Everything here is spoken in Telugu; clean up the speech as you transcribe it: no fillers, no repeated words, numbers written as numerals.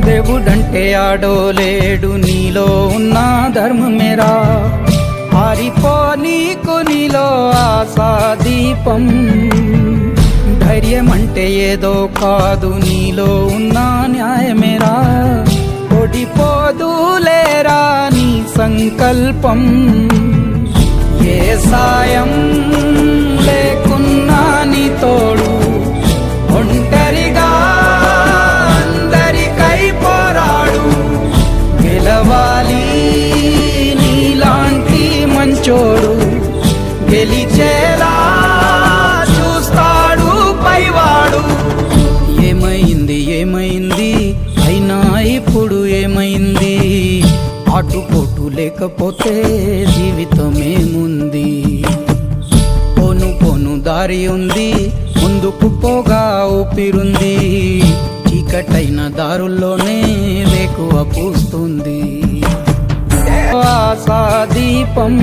దేవుడంటే ఆడోలేడు, నీలో ఉన్న ధర్మమేరా ఆరిపో నీకు నీలో ఆశా దీపం. ధైర్యం అంటే ఏదో కాదు, నీలో ఉన్న న్యాయమేరా ఓడిపోదులేరా నీ సంకల్పం. ఏ సాయం లేకున్నా నీ తోడు, ఒంటరిగా అందరికై పోరాడు. గెలవాలి నీలాంటి మంచోడు, గెలిచేలా చూస్తాడు పైవాడు. ఏమైంది ఏమైంది అయినా ఇప్పుడు ఏమైంది, ఆటుపోటు లేకపోతే జీవితమేముంది. పోను పోను దారి ఉంది, ముందుకు పోగా ఊపిరుంది. చీకటైన దారుల్లోనే వేకువ పూస్తుంది. ఆశా దీపం